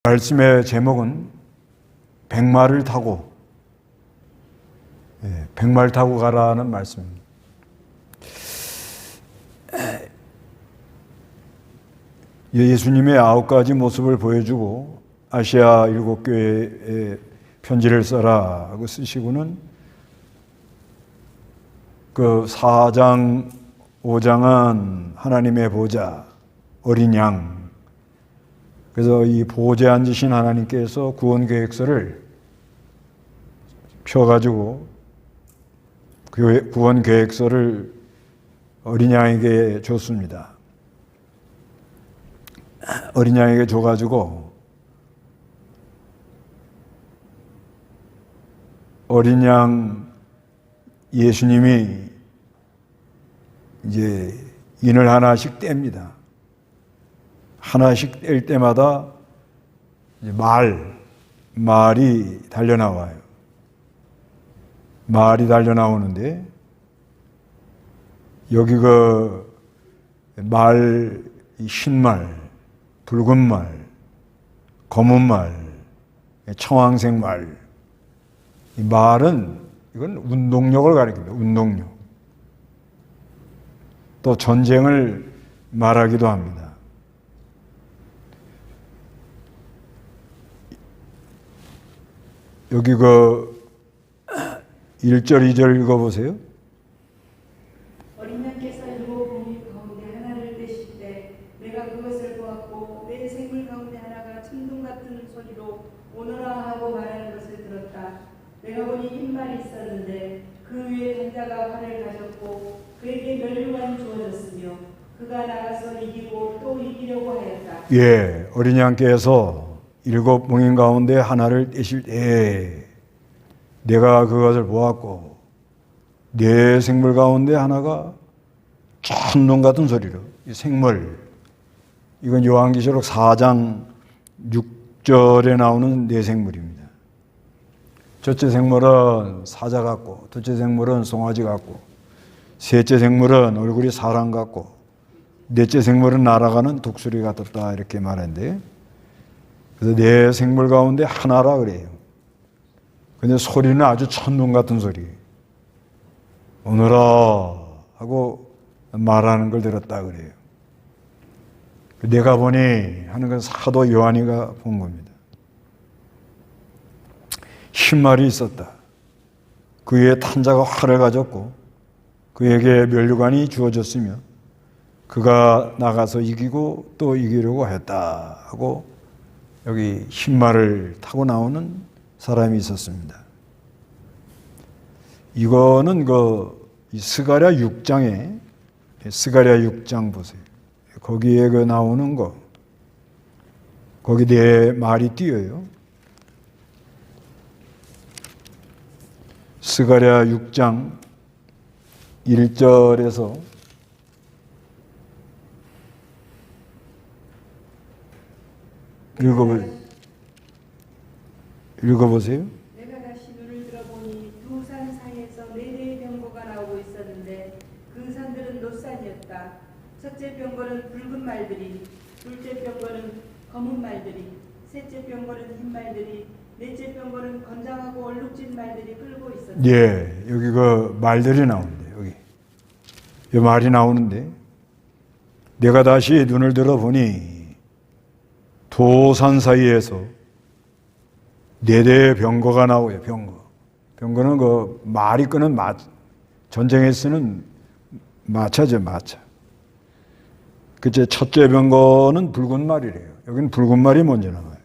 말씀의 제목은 백마를 타고 백마를 타고 가라는 말씀입니다. 예수님의 9가지 모습을 보여주고 아시아 7교회에 편지를 써라 하고 쓰시고는 그 4장 5장은 하나님의 보좌, 어린 양. 그래서 이 보좌에 앉으신 하나님께서 구원 계획서를 펴가지고 구원 계획서를 어린 양에게 줬습니다. 어린 양에게 줘가지고 어린 양 예수님이 이제 인을 하나씩 뗍니다. 하나씩 뗄 때마다 말이 달려나와요. 말이 달려나오는데 여기 흰말, 붉은 말, 검은 말, 청황색 말. 이 말은 이건 운동력을 가리킵니다. 운동력. 또 전쟁을 말하기도 합니다. 여기 1절, 2절 읽어보세요. 어린 양께서 일곱 봉인 가운데 하나를 떼실 때 내가 그것을 보았고 내 생물 가운데 하나가 천둥 같은 소리로 오너라 하고 말하는 것을 들었다. 내가 보니 흰말이 있었는데 그 위에 단자가 활을 가졌고 그에게 면류관이 주어졌으며 그가 나가서 이기고 또 이기려고 하였다. 예, 어린 양께서 7봉인 가운데 하나를 떼실 때 내가 그것을 보았고 내 생물 가운데 하나가 천둥 같은 소리로, 이 생물, 이건 요한계시록 4장 6절에 나오는 네 생물입니다. 첫째 생물은 사자 같고, 둘째 생물은 송아지 같고, 셋째 생물은 얼굴이 사람 같고, 넷째 생물은 날아가는 독수리 같았다 이렇게 말하는데, 그래서 네 생물 가운데 하나라 그래요. 근데 소리는 아주 천둥 같은 소리. 오너라 하고 말하는 걸 들었다 그래요. 내가 보니 하는 건 사도 요한이가 본 겁니다. 흰말이 있었다. 그 위에 탄자가 활을 가졌고 그에게 면류관이 주어졌으며 그가 나가서 이기고 또 이기려고 했다 하고 여기 흰말을 타고 나오는 사람이 있었습니다. 이거는 스가랴 6장에 스가랴 6장 보세요. 거기에 나오는 거. 거기 네 말이 뛰어요. 스가랴 6장 1절에서 읽어보세요. 내가 다시 눈을 들어보니 두 산 사이에서 네 대의 병거가 나오고 있었는데 그 산들은 놋산이었다. 첫째 병거는 붉은 말들이, 둘째 병거는 검은 말들이, 셋째 병거는 흰 말들이, 넷째 병거는 건장하고 얼룩진 말들이 끌고 있었다. 예, 여기 말들이 나오는데 이 말이 나오는데 내가 다시 눈을 들어보니 도산 사이에서 네 대의 병거가 나오요. 병거는 말이 끄는 전쟁에 쓰는 마차죠, 마차. 그제 첫째 병거는 붉은 말이래요. 여기는 붉은 말이 먼저 나와요.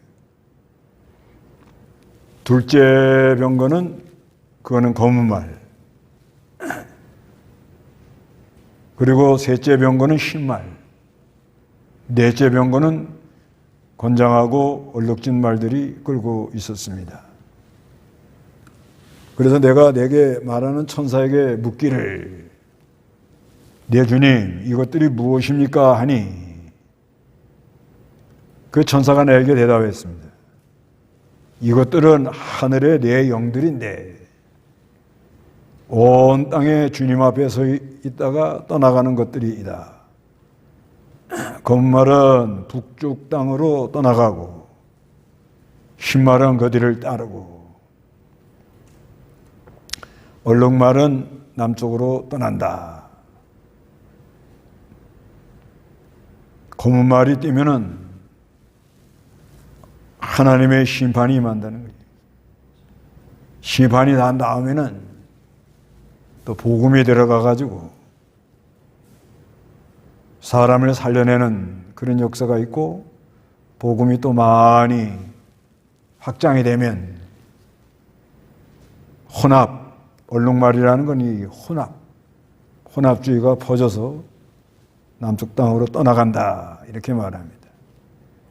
둘째 병거는 그거는 검은 말. 그리고 셋째 병거는 흰 말. 넷째 병거는 건장하고 얼룩진 말들이 끌고 있었습니다. 그래서 내가 내게 말하는 천사에게 묻기를 내 주님 이것들이 무엇입니까 하니 그 천사가 내게 대답했습니다. 이것들은 하늘의 내 영들인데 온 땅에 주님 앞에 서 있다가 떠나가는 것들이다. 검은 말은 북쪽 땅으로 떠나가고 흰말은 그 뒤를 따르고 얼룩말은 남쪽으로 떠난다. 검은 말이 뛰면은 하나님의 심판이 임한다는 거예요. 심판이 난 다음에는 또 복음이 들어가 가지고 사람을 살려내는 그런 역사가 있고, 복음이 또 많이 확장이 되면 혼합, 얼룩말이라는 건 이 혼합주의가 퍼져서 남쪽 땅으로 떠나간다 이렇게 말합니다.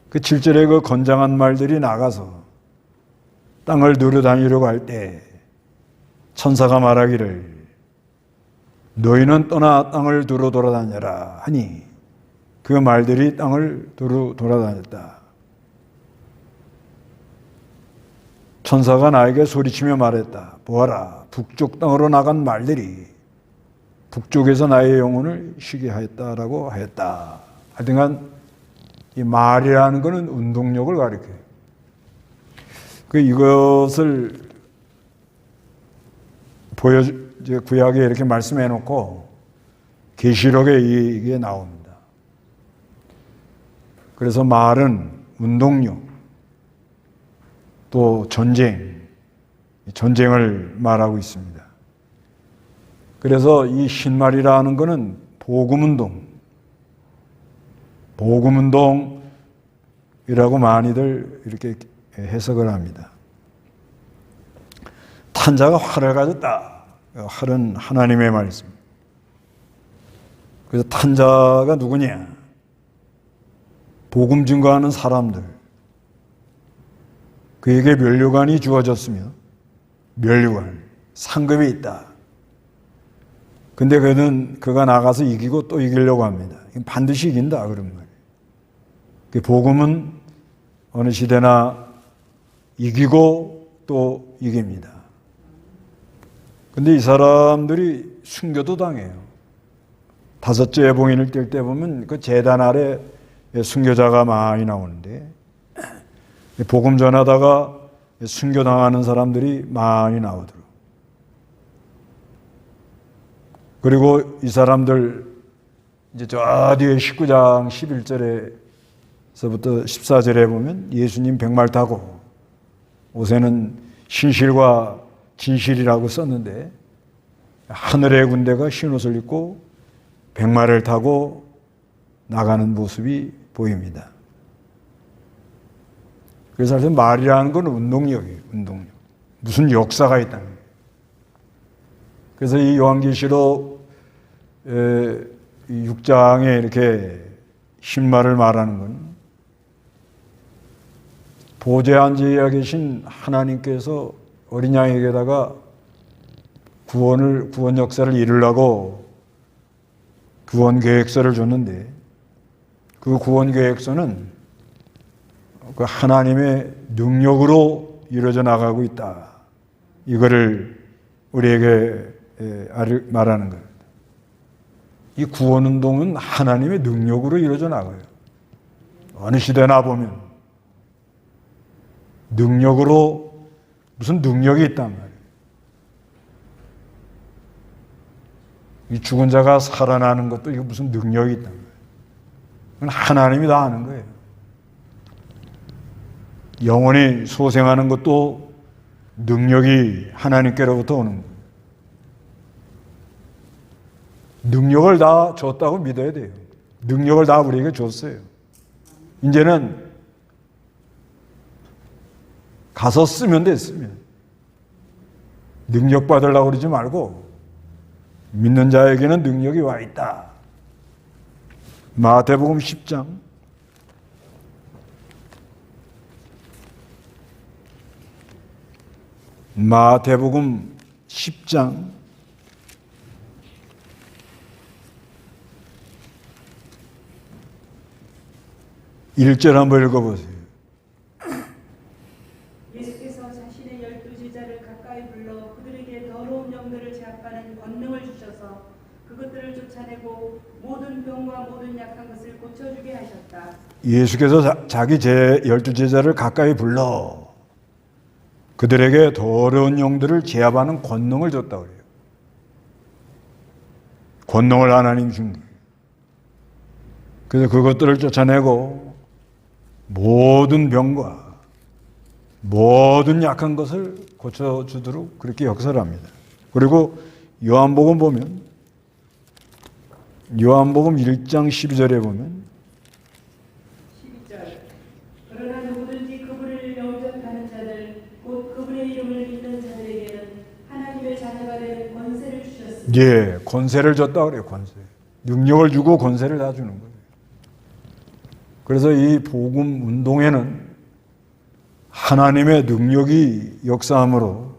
그 7절에 그 건장한 말들이 나가서 땅을 누려다니려고 할 때 천사가 말하기를 너희는 떠나 땅을 두루 돌아다녀라 하니 그 말들이 땅을 두루 돌아다녔다. 천사가 나에게 소리치며 말했다. 보아라, 북쪽 땅으로 나간 말들이 북쪽에서 나의 영혼을 쉬게 하였다라고 하였다. 하여튼간 이 말이라는 것은 운동력을 가리켜요. 이것을 구약에 이렇게 말씀해 놓고 계시록에 이게 나옵니다. 그래서 말은 운동력, 또 전쟁을 말하고 있습니다. 그래서 이 흰말이라는 것은 복음운동이라고 많이들 이렇게 해석을 합니다. 탄자가 활을 가졌다. 활은 하나님의 말씀. 그래서 탄자가 누구냐? 복음 증거하는 사람들. 그에게 면류관이 주어졌으며 면류관, 상급이 있다. 근데 그가 나가서 이기고 또 이기려고 합니다. 반드시 이긴다 그런 말이에요. 복음은 어느 시대나 이기고 또 이깁니다. 근데 이 사람들이 순교도 당해요. 다섯째 봉인을 뗄 때 보면 그 제단 아래 순교자가 많이 나오는데 복음 전하다가 순교당하는 사람들이 많이 나오더라고요. 그리고 이 사람들 이제 저 뒤에 19장 11절에서부터 14절에 보면 예수님 백말 타고, 옷에는 신실과 진실이라고 썼는데 하늘의 군대가 흰 옷을 입고 백말을 타고 나가는 모습이 보입니다. 그래서 사실 말이라는 건 운동력이에요. 운동력. 무슨 역사가 있다는 거예요. 그래서 이 요한계시록 6장에 이렇게 흰말을 말하는 건 보좌에 앉아 계신 하나님께서 어린 양에게다가 구원 역사를 이루려고 구원 계획서를 줬는데, 그 구원 계획서는 그 하나님의 능력으로 이루어져 나가고 있다. 이거를 우리에게 말하는 거예요. 이 구원 운동은 하나님의 능력으로 이루어져 나가요. 어느 시대나 보면 능력으로, 무슨 능력이 있단 말이에요. 이 죽은 자가 살아나는 것도 이거 무슨 능력이 있단 말이에요. 그건 하나님이 다 하는 거예요. 영혼이 소생하는 것도 능력이 하나님께로부터 오는 거예요. 능력을 다 줬다고 믿어야 돼요. 능력을 다 우리에게 줬어요. 이제는 가서 쓰면 됐으면. 능력 받으려고 그러지 말고 믿는 자에게는 능력이 와 있다. 마태복음 10장 마태복음 10장 1절 한번 읽어보세요. 예수께서 자신의 12제자를 가까이 불러 그들에게 더러운 영들을 제압하는 권능을 주셔서 그것들을 쫓아내고 모든 병과 모든 약한 것을 고쳐주게 하셨다. 예수께서 자기 12제자를 가까이 불러 그들에게 더 어려운 영들을 제압하는 권능을 줬다고 그래요. 권능을 하나님 준 거예요. 그래서 그것들을 쫓아내고 모든 병과 모든 약한 것을 고쳐주도록 그렇게 역사를 합니다. 그리고 요한복음 1장 12절에 보면 12절 그러나 누구든지 그분을 영접하는 자들 곧 그분의 이름을 믿는 자들에게는 하나님의 자녀가 되는 권세를 주셨습니다. 예, 권세를 줬다 그래요. 권세. 능력을 주고 권세를 다 주는 거예요. 그래서 이 복음 운동에는 하나님의 능력이 역사함으로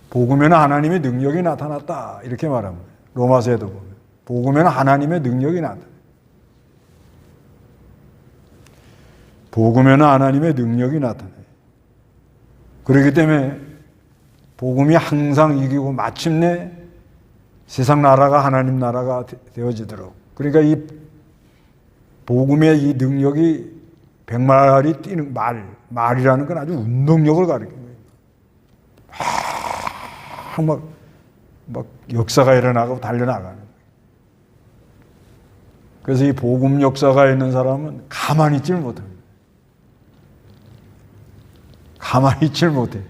복음에는 하나님의 능력이 나타났다 이렇게 말합니다. 로마서에도 보면 복음에는 하나님의 능력이 나타나. 복음에는 하나님의 능력이 나타나요. 그렇기 때문에 복음이 항상 이기고 마침내 세상 나라가 하나님 나라가 되어지도록. 그러니까 이 복음의 이 능력이 100마리 뛰는 말이라는 건 아주 운동력을 가리키는 거예요. 막 역사가 일어나고 달려나가는 거예요. 그래서 이 복음 역사가 있는 사람은 가만히 있질 못합니다. 가만히 있질 못해.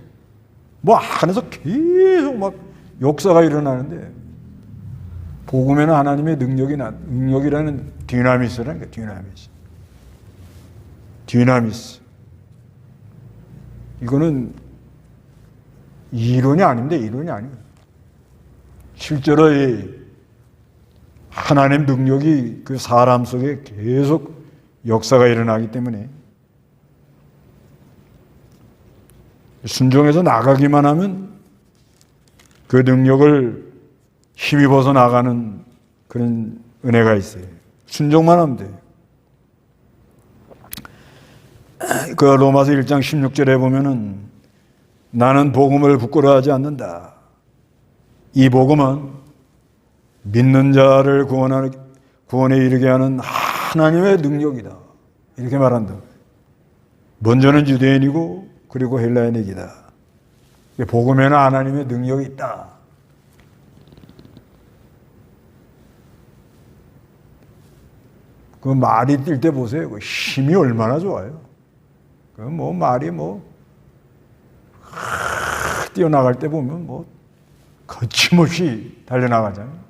뭐 안에서 계속 막 역사가 일어나는데 복음에는 하나님의 능력이라는 디나미스라는 거예요. 디나미스. 이거는 이론이 아닌데 이론이 아니에요. 실제로 이 하나님 능력이 그 사람 속에 계속 역사가 일어나기 때문에 순종해서 나가기만 하면 그 능력을 힘입어서 나가는 그런 은혜가 있어요. 순종만 하면 돼요. 그 로마서 1장 16절에 보면은 나는 복음을 부끄러워하지 않는다. 이 복음은 믿는 자를 구원에 이르게 하는 하나님의 능력이다. 이렇게 말한다. 먼저는 유대인이고 그리고 헬라인이다. 복음에는 하나님의 능력이 있다. 그 말이 뛸 때 보세요. 그 힘이 얼마나 좋아요. 그 뭐 말이 뛰어나갈 때 보면 거침없이 달려나가잖아요.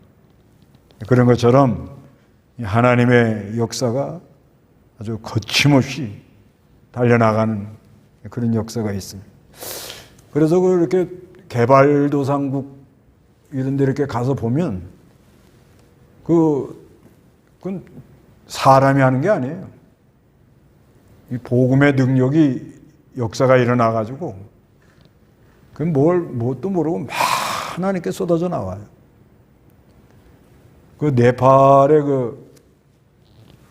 그런 것처럼 하나님의 역사가 아주 거침없이 달려나가는 그런 역사가 있습니다. 그래서 그렇게 개발도상국 이런 데 이렇게 가서 보면 그건 사람이 하는 게 아니에요. 이 복음의 능력이 역사가 일어나가지고 그 뭣도 모르고 막 하나님께 쏟아져 나와요. 그 네팔에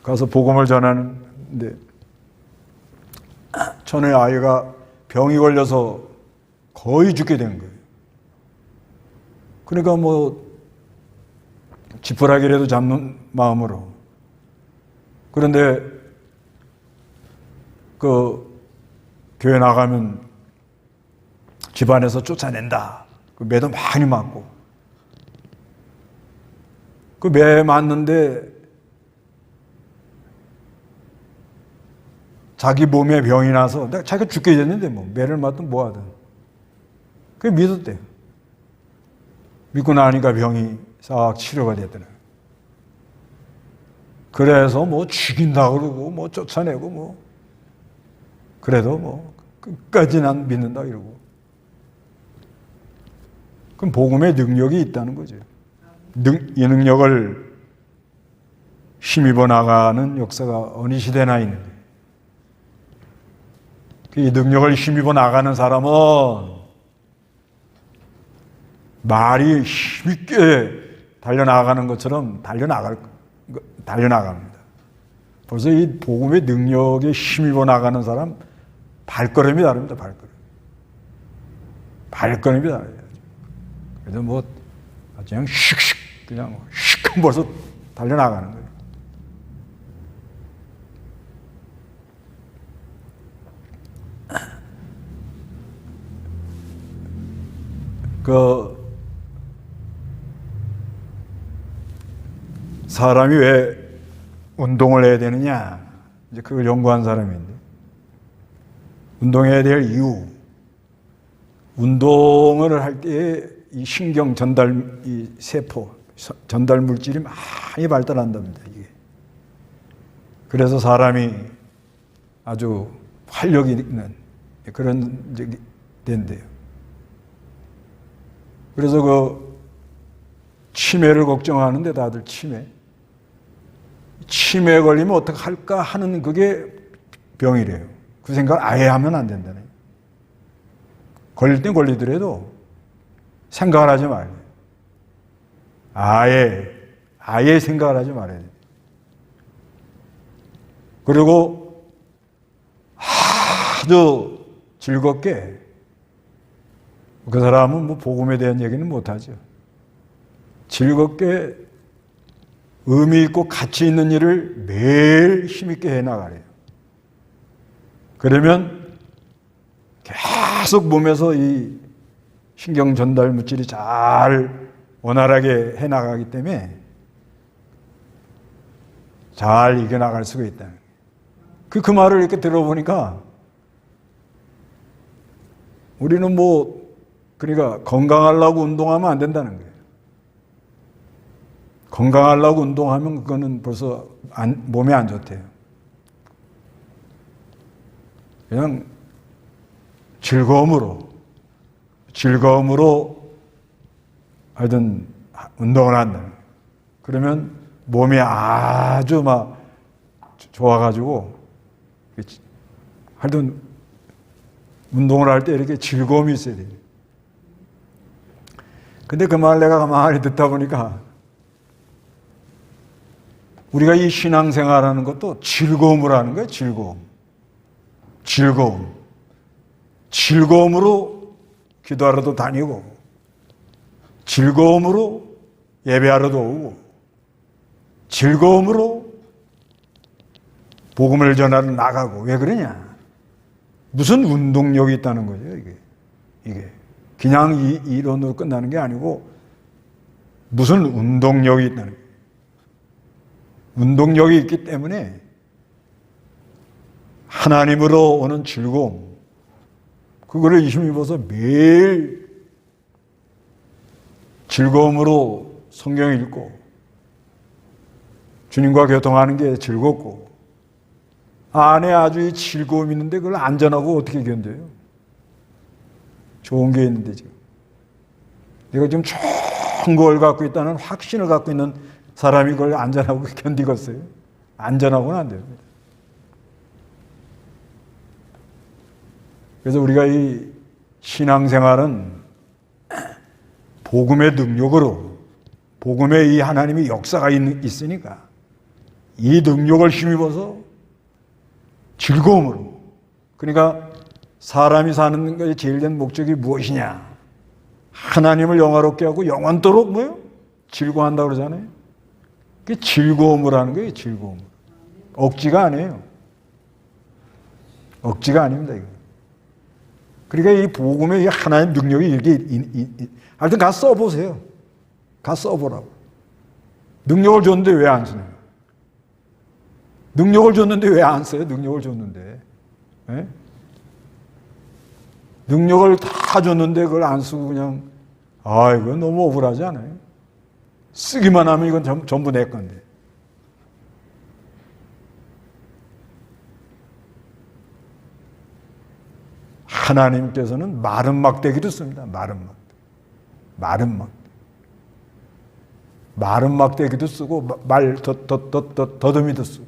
가서 복음을 전하는데 전에 아이가 병이 걸려서 거의 죽게 된 거예요. 그러니까 지푸라기라도 잡는 마음으로. 그런데 교회 나가면 집안에서 쫓아낸다. 매도 많이 맞고. 매 맞는데 자기 몸에 병이 나서 자기가 죽게 됐는데 매를 맞든 뭐하든. 그게 믿었대요. 믿고 나니까 병이 싹 치료가 됐더라고요. 그래서 죽인다 그러고 쫓아내고 그래도 끝까지 난 믿는다 이러고. 그럼 복음의 능력이 있다는 거죠. 이 능력을 힘입어 나가는 역사가 어느 시대나 있는 거예요. 이 능력을 힘입어 나가는 사람은 말이 힘있게 달려나가는 것처럼 달려나갑니다. 벌써 이 복음의 능력에 힘입어 나가는 사람 발걸음이 다릅니다. 발걸음이 다르죠. 그래서 그냥 슉슉 그냥 슉 벌써 달려나가는 거예요. 그 사람이 왜 운동을 해야 되느냐? 이제 그걸 연구한 사람인데, 운동해야 될 이유, 운동을 할 때 이 신경 전달, 이 세포, 전달 물질이 많이 발달한답니다, 이게. 그래서 사람이 아주 활력이 있는 그런 적이 된대요. 그래서 그 치매를 걱정하는데 다들 치매 걸리면 어떻게 할까 하는 그게 병이래요. 그 생각을 아예 하면 안 된다네. 걸릴 땐 걸리더라도 생각을 하지 말아요. 아예 생각을 하지 말아야 돼요. 그리고 아주 즐겁게, 그 사람은 뭐 복음에 대한 얘기는 못하죠. 즐겁게 의미 있고 가치 있는 일을 매일 힘있게 해나가래요. 그러면 계속 몸에서 이 신경 전달 물질이 잘 원활하게 해나가기 때문에 잘 이겨나갈 수가 있다. 그 말을 이렇게 들어보니까 우리는 그러니까 건강하려고 운동하면 안 된다는 거예요. 건강하려고 운동하면 그거는 벌써 몸에 안 좋대요. 그냥 즐거움으로 하여튼 운동을 한다는 거예요. 그러면 몸이 아주 막 좋아가지고 하여튼 운동을 할 때 이렇게 즐거움이 있어야 돼요. 근데 그 말 내가 가만히 듣다 보니까 우리가 이 신앙생활하는 것도 즐거움으로 하는 거예요. 즐거움으로 기도하러도 다니고, 즐거움으로 예배하러도 오고, 즐거움으로 복음을 전하러 나가고. 왜 그러냐? 무슨 운동력이 있다는 거죠, 이게. 그냥 이론으로 끝나는 게 아니고 무슨 운동력이 있다는 거예요. 운동력이 있기 때문에 하나님으로 오는 즐거움, 그거를 힘입어서 매일 즐거움으로 성경 읽고 주님과 교통하는 게 즐겁고, 안에 아주 이 즐거움이 있는데 그걸 안전하고 어떻게 견뎌요? 좋은 게 있는데 지금. 내가 지금 좋은 걸 갖고 있다는 확신을 갖고 있는 사람이 그걸 안전하고 견디겠어요? 안전하고는 안 됩니다. 그래서 우리가 이 신앙생활은 복음의 능력으로, 복음의 이 하나님의 역사가 있으니까 이 능력을 힘입어서 즐거움으로, 그러니까 사람이 사는 것의 제일된 목적이 무엇이냐? 하나님을 영화롭게 하고 영원토록 즐거워한다고 그러잖아요. 그게 즐거움을 하는 거예요, 즐거움. 억지가 아니에요. 억지가 아닙니다, 이거. 그러니까 이 복음의 이 하나님 능력이 이렇게, 하여튼 가서 써보세요. 가서 써보라고. 능력을 줬는데 왜 안 쓰냐? 능력을 줬는데 왜 안 써요? 능력을 줬는데. 네? 능력을 다 줬는데 그걸 안 쓰고 그냥, 이건 너무 억울하지 않아요? 쓰기만 하면 이건 전부 내 건데. 하나님께서는 마른 막대기도 씁니다. 마른 막대기도 쓰고 더듬이도 쓰고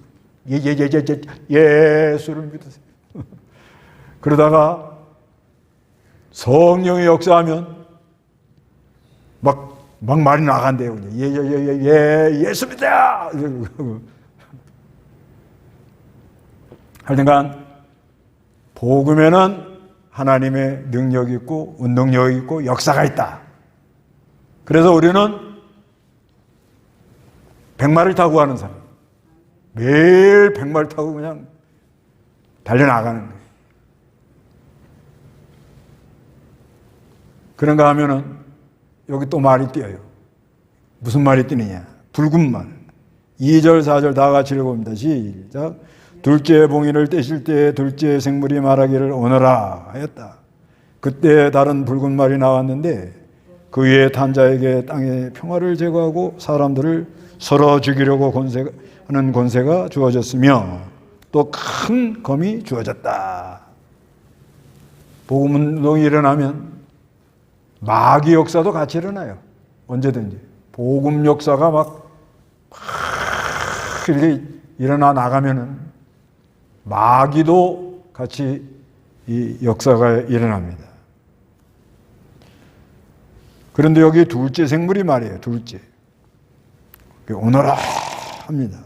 예수를 믿으세요. 그러다가 성령이 역사하면 막 말이 나간대요. 예수 믿어요. 하여튼간 복음에는 하나님의 능력이 있고 운동력이 있고 역사가 있다. 그래서 우리는 백마를 타고 가는 사람, 매일 백마를 타고 그냥 달려나가는 거예요. 그런가 하면은 여기 또 말이 띄어요. 무슨 말이 띄느냐? 붉은 말. 2절, 4절 다 같이 읽어봅니다. 시작. 둘째 봉인을 떼실 때 둘째 생물이 말하기를 오너라 하였다. 그때 다른 붉은 말이 나왔는데 그 위에 탄 자에게 땅의 평화를 제거하고 사람들을 서로 죽이려고 하는 권세가 주어졌으며 또 큰 검이 주어졌다. 복음운동이 일어나면 마귀 역사도 같이 일어나요. 언제든지. 복음 역사가 막 이렇게 일어나 나가면은 마귀도 같이 이 역사가 일어납니다. 그런데 여기 둘째 생물이 말이에요. 둘째. 오너라 합니다.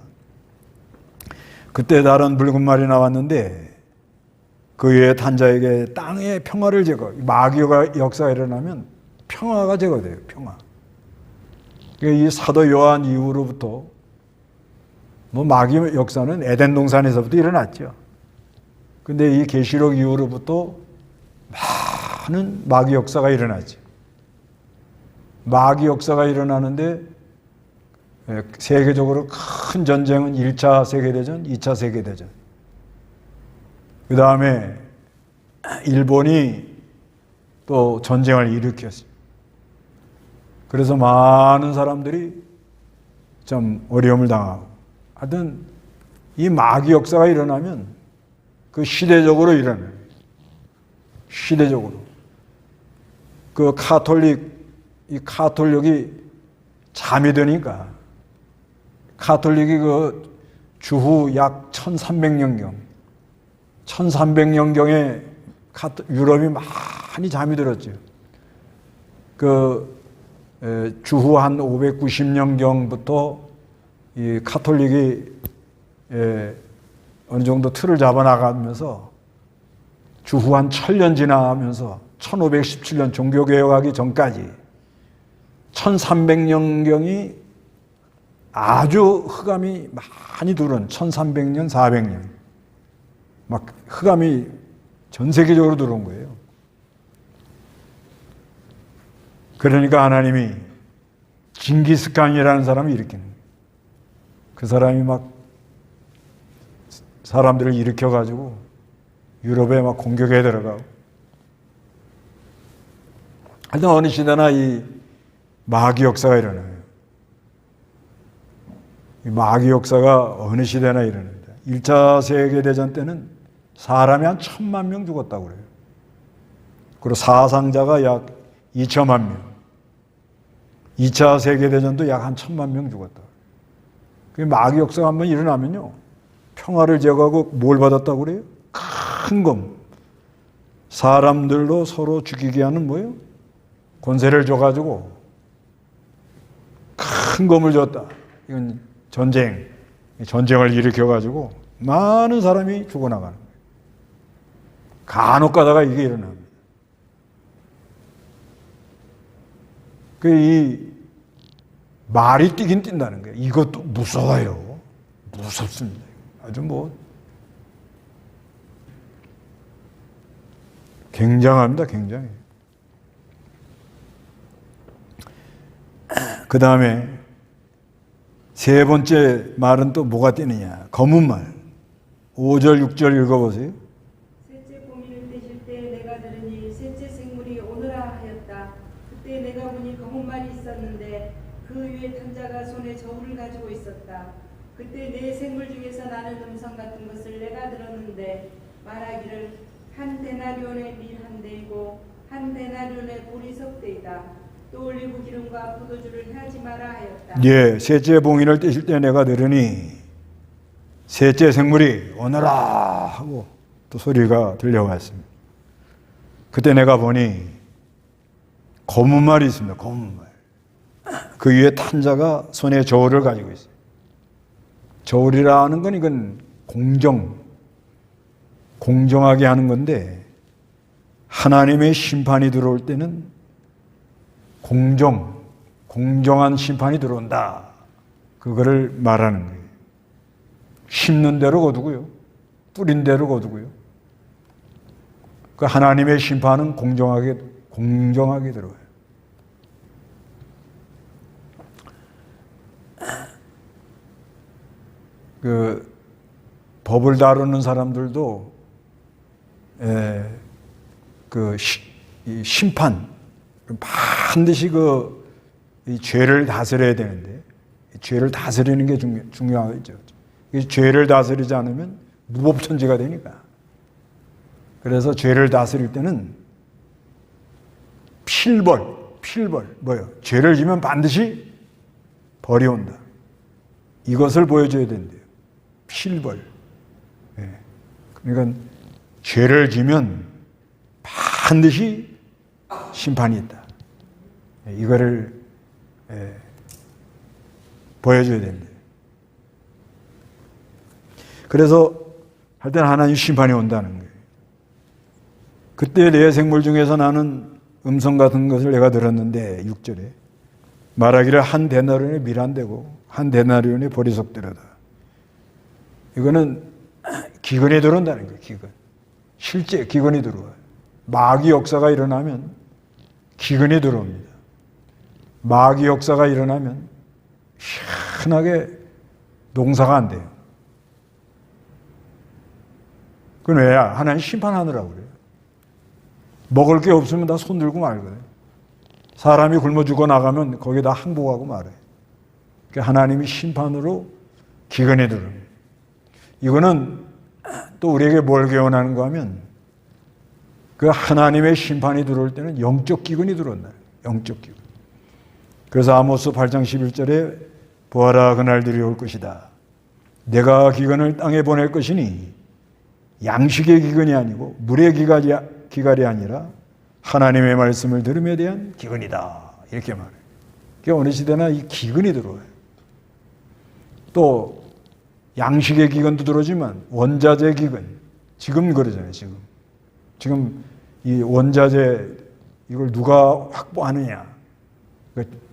그때 다른 붉은 말이 나왔는데 그 위에 탄 자에게 땅의 평화를 제거. 마귀가 역사가 일어나면 평화가 제거돼요. 평화. 이 사도 요한 이후로부터 뭐 마귀 역사는 에덴 동산에서부터 일어났죠. 근데 이 계시록 이후로부터 많은 마귀 역사가 일어났죠. 마귀 역사가 일어나는데 세계적으로 큰 전쟁은 1차 세계대전, 2차 세계대전. 그 다음에 일본이 또 전쟁을 일으켰어요. 그래서 많은 사람들이 좀 어려움을 당하고. 하여튼 이 마귀 역사가 일어나면 그 시대적으로 일어나요. 시대적으로. 그 이 카톨릭이 잠이 드니까 카톨릭이 그 주후 약 1300년경 1300년경에 유럽이 많이 잠이 들었죠. 그 주후 한 590년경부터 이 카톨릭이 어느 정도 틀을 잡아나가면서 주후 한 1000년 지나면서 1517년 종교개혁하기 전까지 1300년경이 아주 흑암이 많이 들어온 1300년, 400년 막 흑암이 전 세계적으로 들어온 거예요. 그러니까 하나님이 징기스칸이라는 사람을 일으키는 거예요. 그 사람이 막 사람들을 일으켜가지고 유럽에 막 공격에 들어가고. 하여튼 어느 시대나 이 마귀 역사가 일어나요. 이 마귀 역사가 어느 시대나 일어납니다. 1차 세계대전 때는 사람이 한 1000만 명 죽었다고 그래요. 그리고 사상자가 약 2천만 명. 2차 세계대전도 약 한 1000만 명 죽었다. 그 마귀 역사가 한번 일어나면요. 평화를 제거하고 뭘 받았다고 그래요? 큰 검. 사람들로 서로 죽이게 하는 뭐예요? 권세를 줘가지고 큰 검을 줬다. 이건 전쟁을 일으켜가지고 많은 사람이 죽어나가는 거예요. 간혹 가다가 이게 일어납니다. 이 말이 뛰긴 뛴다는 거예요. 이것도 무서워요. 무섭습니다. 아주 굉장합니다. 굉장히. 그 다음에 세 번째 말은 또 뭐가 뛰느냐. 검은 말. 5절, 6절 읽어보세요. 셋째 봉인을 떼실 때 내가 들으니 셋째 생물이 오너라 하였다. 그때 내가 보니 검은 말이 있었는데 그 위에 탄 자가 손에 저울을 가지고 있었다. 그때 네 생물 중에서 나는 음성 같은 것을 내가 들었는데 말하기를 한 데나리온의 밀 한 대이고 한 데나리온의 보리 석 대이다. 또 올리브 기름과 포도주를 하지 마라 하였다. 예, 셋째 봉인을 떼실 때 내가 들으니 셋째 생물이 오너라 하고 또 소리가 들려왔습니다. 그때 내가 보니 검은 말이 있습니다. 검은 말. 그 위에 탄 자가 손에 저울을 가지고 있어요. 저울이라는 건 이건 공정하게 하는 건데 하나님의 심판이 들어올 때는 공정한 심판이 들어온다. 그거를 말하는 거예요. 심는 대로 거두고요. 뿌린 대로 거두고요. 그 하나님의 심판은 공정하게 들어와요. 그 법을 다루는 사람들도 이 심판 반드시 이 죄를 다스려야 되는데 죄를 다스리는 게 중요하죠. 이 죄를 다스리지 않으면 무법천지가 되니까. 그래서 죄를 다스릴 때는 필벌 뭐예요? 죄를 지면 반드시 벌이 온다. 이것을 보여줘야 된대요. 필벌. 그러니까 죄를 지면 반드시 심판이 있다. 이거를 보여줘야 된대요. 그래서 할 때는 하나님 심판이 온다는 거예요. 그때 내 생물 중에서 나는 음성 같은 것을 내가 들었는데 6절에 말하기를 한 데나리온에 밀한되고 한 데나리온에 보리석대로다. 이거는 기근이 들어온다는 거예요. 기근. 실제 기근이 들어와요. 마귀 역사가 일어나면 기근이 들어옵니다. 마귀 역사가 일어나면 희한하게 농사가 안 돼요. 그건 왜야? 하나님 심판하느라고 그래요. 먹을 게 없으면 다 손들고 말거든요. 사람이 굶어 죽어 나가면 거기다 항복하고 말아요. 그러니까 하나님이 심판으로 기근에 들어옵니다. 이거는 또 우리에게 뭘 교훈하는가 하면 그 하나님의 심판이 들어올 때는 영적 기근이 들어온다. 영적 기근. 그래서 아모스 8장 11절에 보아라 그날들이 올 것이다. 내가 기근을 땅에 보낼 것이니 양식의 기근이 아니고 물의 기갈이 아니라 하나님의 말씀을 들음에 대한 기근이다. 이렇게 말해요. 그러니까 어느 시대나 이 기근이 들어와요. 또 양식의 기근도 들어오지만 원자재 기근. 지금 그러잖아요. 지금 이 원자재 이걸 누가 확보하느냐.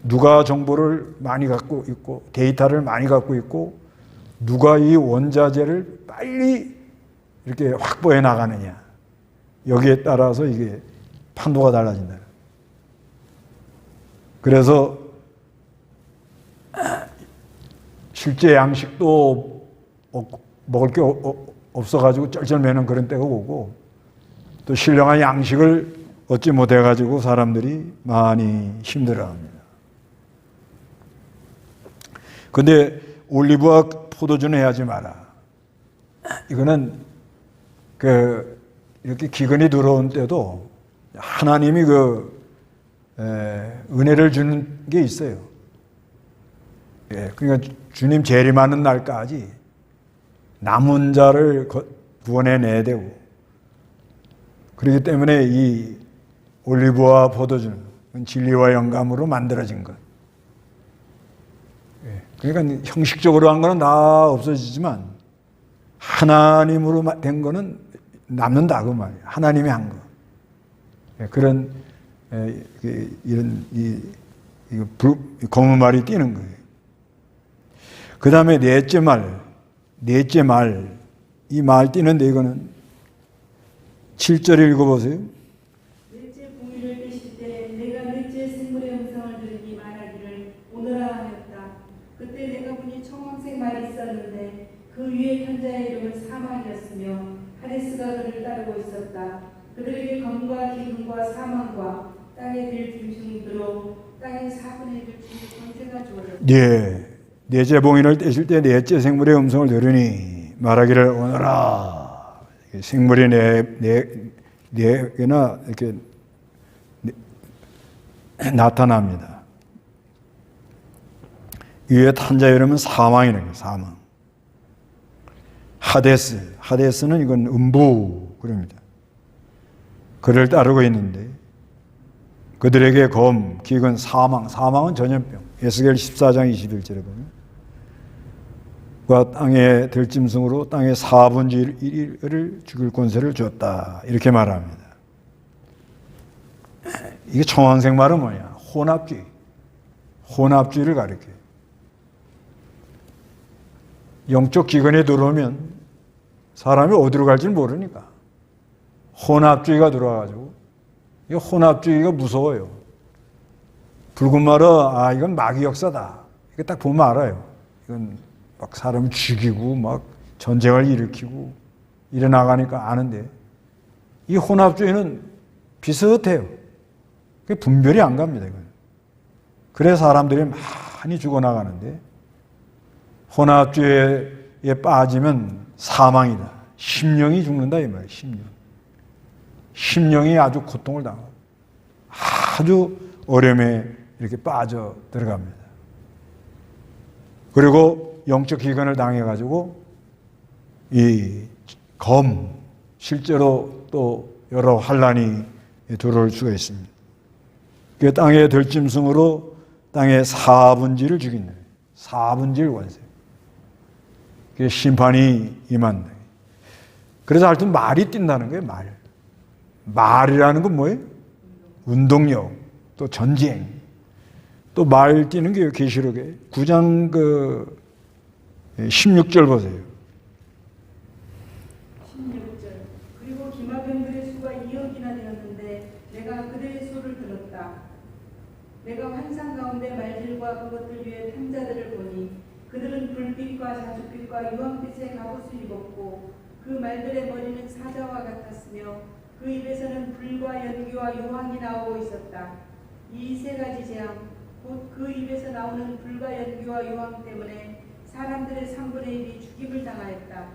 누가 정보를 많이 갖고 있고 데이터를 많이 갖고 있고 누가 이 원자재를 빨리 이렇게 확보해 나가느냐. 여기에 따라서 이게 판도가 달라진다. 그래서 실제 양식도 먹을 게 없어가지고 쩔쩔매는 그런 때가 오고 또 신령한 양식을 얻지 못해가지고 사람들이 많이 힘들어합니다. 근데 올리브와 포도주는 해야지 마라. 이거는 이렇게 기근이 들어온 때도 하나님이 은혜를 주는 게 있어요. 그러니까 주님 재림하는 날까지 남은 자를 구원해내야 되고 그렇기 때문에 이 올리브와 포도주는 진리와 영감으로 만들어진 것. 그러니까 형식적으로 한 거는 다 없어지지만 하나님으로 된 거는 남는다 그 말이에요. 하나님이 한 거. 그런 이런 검은 말이 띄는 거예요. 그 다음에 넷째 말, 이 말 띄는데 이거는 7절 읽어보세요. 넷째 공의를 떼실 때 내가 넷째 생물의 음성을 들으니 말하기를 오너라 하였다. 그때 내가 보니 청황색 말이 있었는데 그 위에 한 자의 이름은 사망이었으며 하데스가 그를 따르고 있었다. 그들에게 검과 기근과 사망과 땅에 들 짐승으로 땅의 4분의 1을 주는 권세가 주어졌다. 넷째 봉인을 떼실 때 넷째 생물의 음성을 들으니 말하기를 오너라. 생물이 네개나 이렇게 나타납니다. 위에 탄 자의 이름은 사망이라는 거예요. 사망. 하데스는 이건 음부 그럽니다. 그를 따르고 있는데 그들에게 검, 기근, 사망은 전염병. 에스겔 14장 21절에 보면 과 땅의 들짐승으로 땅의 4분의 1을 죽일 권세를 줬다. 이렇게 말합니다. 이게 청황색 말은 뭐냐? 혼합주의를 가리켜요. 영적 기근에 들어오면 사람이 어디로 갈지 모르니까 혼합주의가 들어와가지고 이 혼합주의가 무서워요. 붉은 말은 이건 마귀 역사다. 이거 딱 보면 알아요. 이건 막 사람을 죽이고 막 전쟁을 일으키고 이래 나가니까 아는데 이 혼합주의는 비슷해요. 그게 분별이 안 갑니다. 이건. 그래 사람들이 많이 죽어나가는데 혼합주의에 빠지면 사망이다. 심령이 죽는다 이 말이에요. 심령이 아주 고통을 당하고 아주 어려움에 이렇게 빠져 들어갑니다. 그리고 영적 기근을 당해가지고 실제로 또 여러 환란이 들어올 수가 있습니다. 그 땅의 들짐승으로 땅의 사분지를 죽인 거예요. 사분질 원세. 그 심판이 임한다. 그래서 하여튼 말이 뛴다는 거예요. 말이라는 건 뭐예요? 운동력, 또 전쟁, 또 말 뛰는 게 계시록에 9장 16절 보세요. 16절. 그리고 기마병들의 수가 2억이나 되었는데 내가 그들의 수를 들었다. 내가 환상 가운데 말들과 그것들 위에 탐자들을 보니 그들은 불빛과 자줏빛과 유황빛의 갑옷을 입었고 그 말들의 머리는 사자와 같았으며 그 입에서는 불과 연기와 유황이 나오고 있었다. 이 세 가지 재앙 곧 그 입에서 나오는 불과 연기와 유황 때문에 사람들의 3분의 1이 죽임을 당하였다.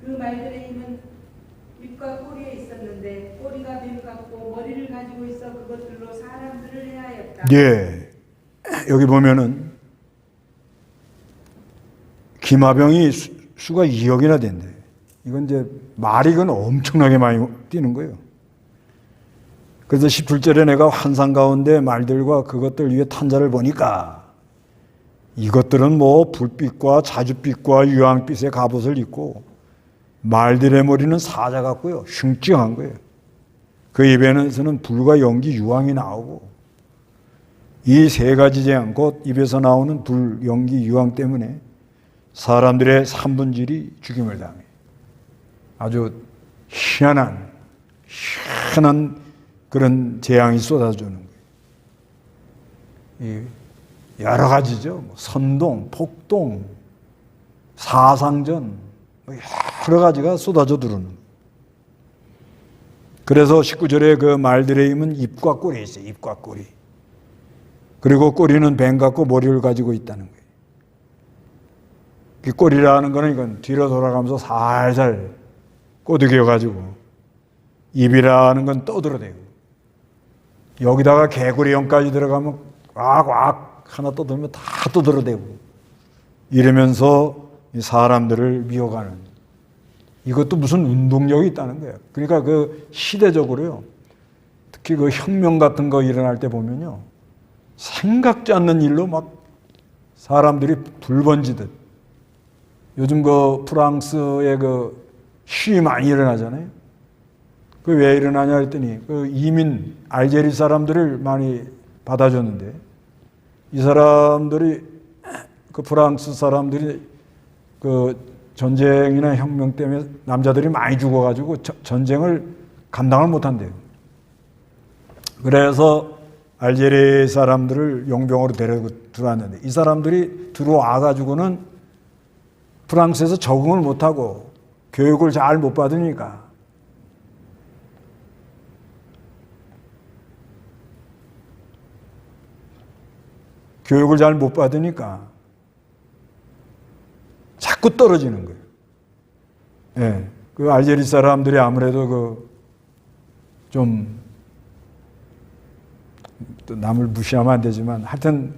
그 말들의 힘은 입과 꼬리에 있었는데 꼬리가 뱀 같고 머리를 가지고 있어 그것들로 사람들을 해하였다. 예, 여기 보면은 기마병이 수가 2억이나 된대. 이건 이제 말이 그건 엄청나게 많이 뛰는 거예요. 그래서 17절에 내가 환상 가운데 말들과 그것들 위에 탄자를 보니까 이것들은 뭐 불빛과 자줏빛과 유황빛의 갑옷을 입고 말들의 머리는 사자 같고요. 흉증한 거예요. 그 입에서는 불과 연기, 유황이 나오고 이 세 가지 재앙, 곧 입에서 나오는 불, 연기, 유황 때문에 사람들의 3분질이 죽임을 당해. 아주 희한한 그런 재앙이 쏟아주는 거예요. 여러 가지죠. 선동, 폭동, 사상전, 여러 가지가 쏟아져 들어오는 거예요. 그래서 19절에 그 말들의 힘은 입과 꼬리에 있어요. 입과 꼬리. 그리고 꼬리는 뱀 같고 머리를 가지고 있다는 거예요. 이 꼬리라는 거는 이건 뒤로 돌아가면서 살살 꼬드겨가지고 입이라는 건 떠들어대고 여기다가 개구리형까지 들어가면 꽉꽉 하나 떠들면 다 떠들어대고 이러면서 사람들을 미워가는 이것도 무슨 운동력이 있다는 거예요. 그러니까 그 시대적으로요. 특히 그 혁명 같은 거 일어날 때 보면요. 생각지 않는 일로 막 사람들이 불 번지듯 요즘 그 프랑스의 그 시위 많이 일어나잖아요. 그 왜 일어나냐 했더니 그 이민 알제리 사람들을 많이 받아줬는데 이 사람들이 그 프랑스 사람들이 그 전쟁이나 혁명 때문에 남자들이 많이 죽어가지고 전쟁을 감당을 못한대요. 그래서 알제리 사람들을 용병으로 데리고 들어왔는데 이 사람들이 들어와가지고는 프랑스에서 적응을 못하고 교육을 잘 못 받으니까 자꾸 떨어지는 거예요. 예. 그 알제리 사람들이 아무래도 좀 또 남을 무시하면 안 되지만 하여튼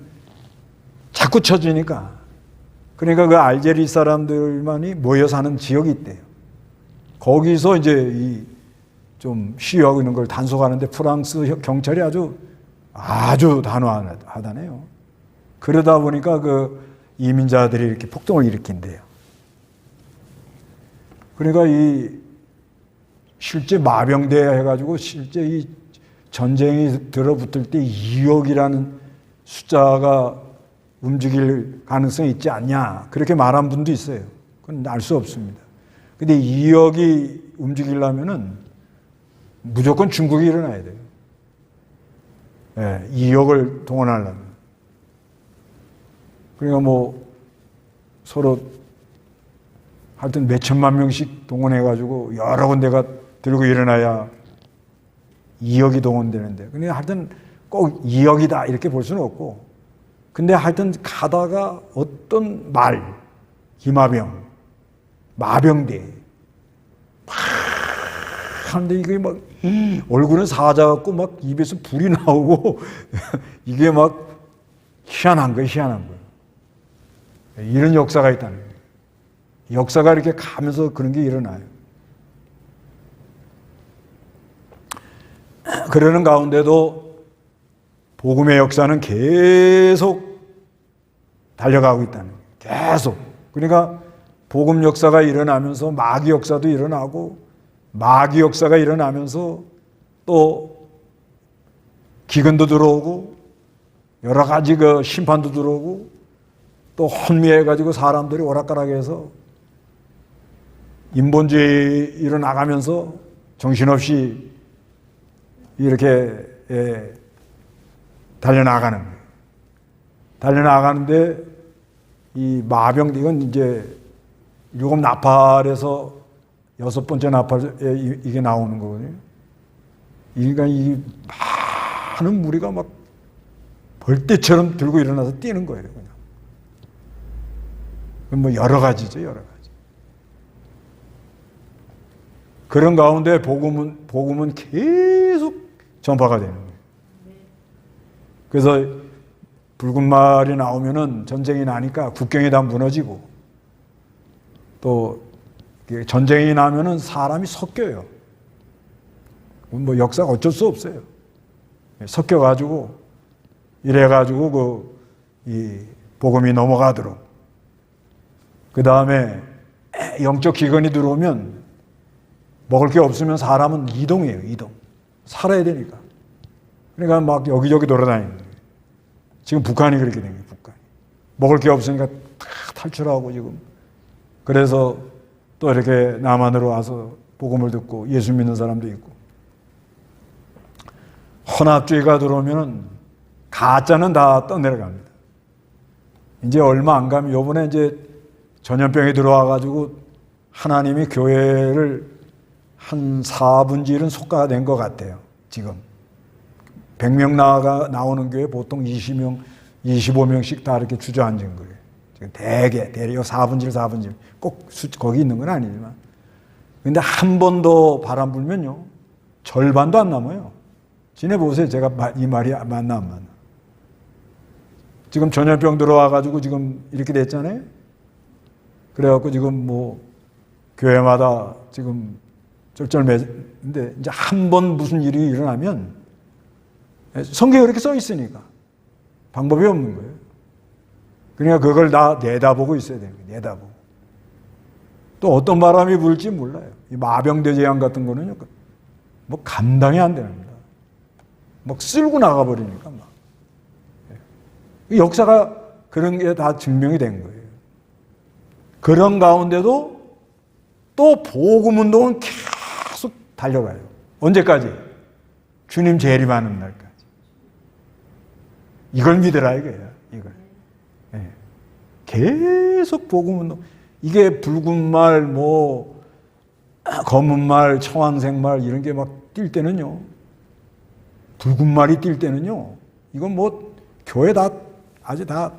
자꾸 쳐지니까 그러니까 그 알제리 사람들만이 모여 사는 지역이 있대요. 거기서 이제 좀 시위하고 있는 걸 단속하는데 프랑스 경찰이 아주 단호하다네요. 그러다 보니까 그 이민자들이 이렇게 폭동을 일으킨대요. 그러니까 실제 마병대 해가지고 실제 이 전쟁이 들어붙을 때 2억이라는 숫자가 움직일 가능성이 있지 않냐. 그렇게 말한 분도 있어요. 그건 알 수 없습니다. 근데 2억이 움직이려면은 무조건 중국이 일어나야 돼요. 네, 2억을 동원하려면. 그러니까 뭐 서로 하여튼 몇 천만 명씩 동원해가지고 여러 군데가 들고 일어나야 2억이 동원되는데, 근데 하여튼 꼭 2억이다 이렇게 볼 수는 없고, 근데 하여튼 가다가 어떤 말, 기마병, 마병대, 막 하는데 이게 막 얼굴은 사자 같고 막 입에서 불이 나오고 이게 막 희한한 거예요, 희한한 거예요. 이런 역사가 있다는 거예요. 역사가 이렇게 가면서 그런 게 일어나요. 그러는 가운데도 복음의 역사는 계속 달려가고 있다는 거예요. 계속. 그러니까 복음 역사가 일어나면서 마귀 역사도 일어나고, 마귀 역사가 일어나면서 또 기근도 들어오고, 여러 가지 그 심판도 들어오고, 또 혼미해가지고 사람들이 오락가락해서 인본주의 일어나가면서 정신없이 이렇게 달려나가는 거예요. 달려나가는데 이 마병, 이건 이제 일곱 나팔에서 여섯 번째 나팔에 이게 나오는 거거든요. 그러니까 이 많은 무리가 막 벌떼처럼 들고 일어나서 뛰는 거예요. 그냥. 뭐 여러 가지죠, 여러 가지. 그런 가운데 복음은 계속 전파가 되는 거예요. 그래서 붉은 말이 나오면은 전쟁이 나니까 국경이 다 무너지고, 또 전쟁이 나면은 사람이 섞여요. 뭐 역사가 어쩔 수 없어요. 섞여가지고 이래가지고 이 복음이 넘어가도록. 그 다음에 영적 기근이 들어오면 먹을 게 없으면 사람은 이동해요, 이동. 살아야 되니까. 그러니까 막 여기저기 돌아다니는 거예요. 지금 북한이 그렇게 된 거예요, 북한이. 먹을 게 없으니까 다 탈출하고 지금. 그래서 또 이렇게 남한으로 와서 복음을 듣고 예수 믿는 사람도 있고. 혼합주의가 들어오면은 가짜는 다 떠내려갑니다. 이제 얼마 안 가면 요번에 이제 전염병이 들어와가지고 하나님이 교회를 한 4분의 1은 속가된 것 같아요, 지금. 100명 나오는 교회 보통 20명, 25명씩 다 이렇게 주저앉은 거예요. 지금 대개 4분의 1, 4분의 1. 꼭 거기 있는 건 아니지만. 근데 한 번 더 바람 불면요, 절반도 안 남아요. 지내보세요. 제가 이 말이 맞나 안 맞나. 지금 전염병 들어와가지고 지금 이렇게 됐잖아요. 그래갖고 지금 뭐 교회마다 지금 쩔쩔매는데, 이제 한 번 무슨 일이 일어나면 성경에 이렇게 써 있으니까 방법이 없는 거예요. 그러니까 그걸 다 내다보고 있어야 되는 거예요. 내다보고. 또 어떤 바람이 불지 몰라요. 이 마병대 재앙 같은 거는요, 뭐 감당이 안 됩니다. 막 쓸고 나가버리니까 막. 역사가 그런 게 다 증명이 된 거예요. 그런 가운데도 또 복음운동은 계속 달려가요. 언제까지? 주님 재림하는 날까지. 이걸 믿으라 이거예요. 이걸. 네. 계속 복음운동. 이게 붉은 말, 뭐 검은 말, 청황색 말 이런 게 막 뛸 때는요, 붉은 말이 뛸 때는요, 이건 뭐 교회 다 아주 다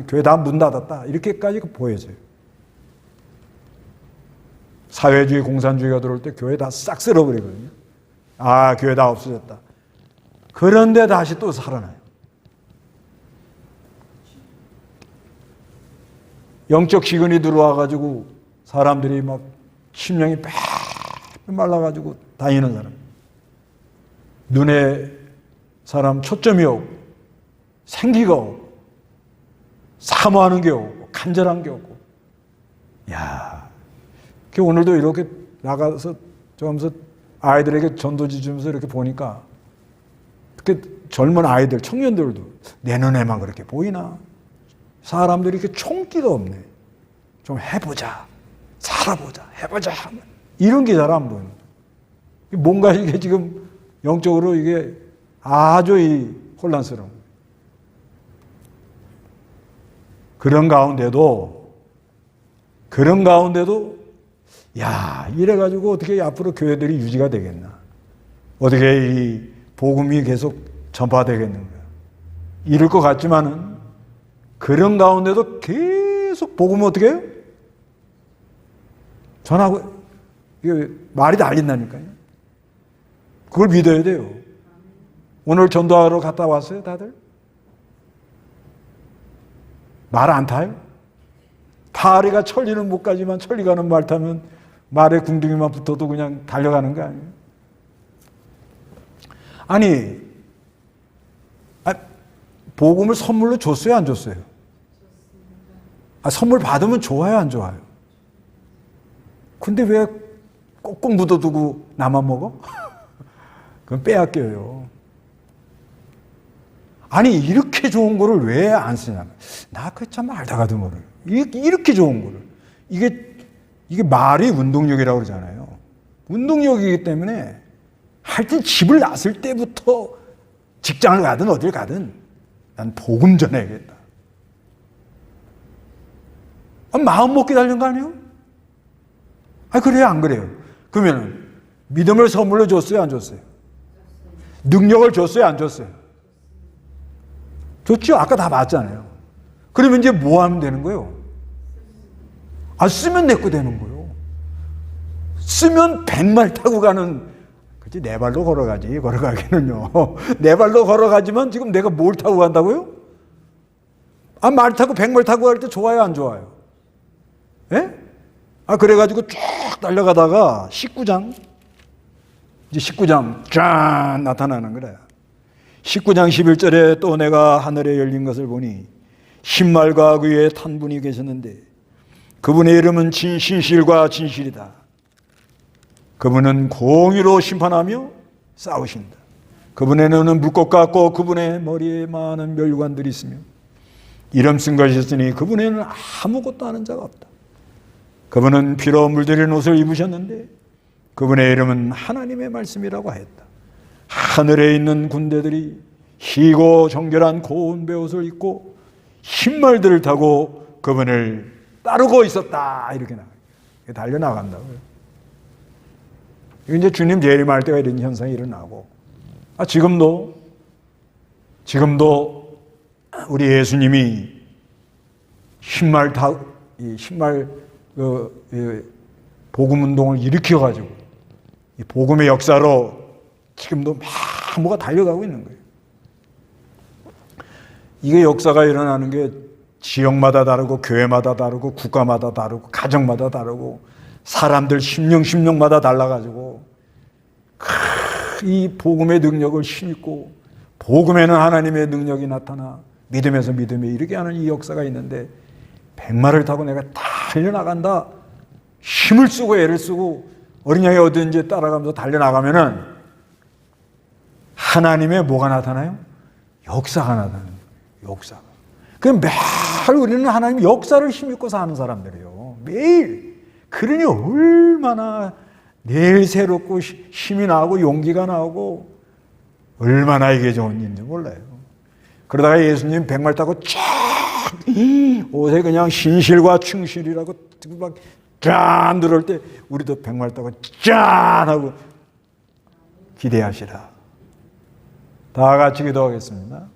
교회 다 문 닫았다 이렇게까지 보여져요. 사회주의, 공산주의가 들어올 때 교회 다 싹 쓸어버리거든요. 아, 교회 다 없어졌다. 그런데 다시 또 살아나요. 영적 기근이 들어와가지고 사람들이 막 심령이 빽 말라가지고 다니는 사람. 눈에 사람 초점이 없고, 생기가 없고, 사모하는 게 없고, 간절한 게 없고. 야, 오늘도 이렇게 나가서 저하면서 아이들에게 전도지 주면서 이렇게 보니까, 그 젊은 아이들, 청년들도 내 눈에만 그렇게 보이나? 사람들이 이렇게 총기가 없네. 좀 해보자, 살아보자, 해보자. 이런 게 잘 안 보이는. 뭔가 이게 지금 영적으로 이게 아주 혼란스러운. 그런 가운데도 그런 가운데도 야, 이래가지고 어떻게 앞으로 교회들이 유지가 되겠나? 어떻게 이 복음이 계속 전파되겠는가? 이럴 것 같지만은 그런 가운데도 계속 복음을 어떻게 해요? 전하고, 이게 말이 달린다니까요. 그걸 믿어야 돼요. 오늘 전도하러 갔다 왔어요, 다들? 말 안 타요? 파리가 천리는 못 가지만 천리 가는 말 타면 말에 궁둥이만 붙어도 그냥 달려가는 거 아니에요? 아니, 복음을 선물로 줬어요, 안 줬어요? 선물 받으면 좋아요, 안 좋아요? 근데 왜 꼭꼭 묻어두고 나만 먹어? 그건 빼앗겨요. 아니, 이렇게 좋은 거를 왜 안 쓰냐면, 나 그 참 알다가도 모르요. 이렇게 좋은 거를. 이게 말이 운동력이라고 그러잖아요. 운동력이기 때문에 하여튼 집을 났을 때부터 직장을 가든 어딜 가든 난 복음 전해야겠다. 마음 먹기 달린 거 아니에요? 그래요, 안 그래요? 그러면 믿음을 선물로 줬어요, 안 줬어요? 능력을 줬어요, 안 줬어요? 줬죠? 아까 다 봤잖아요. 그러면 이제 뭐 하면 되는 거예요? 쓰면 내 거 되는 거예요. 쓰면 100말 타고 가는, 그치? 네 발로 걸어가지, 걸어가기는요. 네 발로 걸어가지만 지금 내가 뭘 타고 간다고요? 말 타고 100말 타고 갈 때 좋아요, 안 좋아요? 예? 그래가지고 쭉 달려가다가 19장, 이제 19장 짠 나타나는 거래요. 19장 11절에 또 내가 하늘에 열린 것을 보니 신말과 그 위에 탄 분이 계셨는데 그분의 이름은 신실과 진실이다. 그분은 공의로 심판하며 싸우신다. 그분의 눈은 불꽃 같고 그분의 머리에 많은 멸관들이 있으며 이름 쓴 것이 있으니 그분에는 아무것도 아는 자가 없다. 그분은 피로 물들인 옷을 입으셨는데 그분의 이름은 하나님의 말씀이라고 하였다. 하늘에 있는 군대들이 희고 정결한 고운 베옷을 입고 신말들을 타고 그분을 따르고 있었다. 이렇게 달려나간다고요. 이제 주님 재림할 때가 이런 현상이 일어나고 지금도 우리 예수님이 신말 복음 운동을 일으켜가지고 이 복음의 역사로 지금도 막 뭐가 달려가고 있는 거예요. 이게 역사가 일어나는 게 지역마다 다르고 교회마다 다르고 국가마다 다르고 가정마다 다르고 사람들 심령마다 달라가지고 이 복음의 능력을 심고 복음에는 하나님의 능력이 나타나 믿음에서 믿음에 이르게 하는 이 역사가 있는데 100마를 타고 내가 달려나간다. 힘을 쓰고 애를 쓰고 어린 양이 어딘지 따라가면서 달려나가면은 하나님의 뭐가 나타나요? 역사가 나타나는 거예요. 역사가. 그럼 매일 우리는 하나님 역사를 힘입고 사는 사람들이에요. 매일. 그러니 얼마나 내일 새롭고 힘이 나고 용기가 나고 얼마나 이게 좋은 일인지 몰라요. 그러다가 예수님 100말 타고 쫙 옷에 그냥 신실과 충실이라고 막 짠 들어올 때 우리도 100말 타고 짠 하고 기대하시라. 다 같이 기도하겠습니다.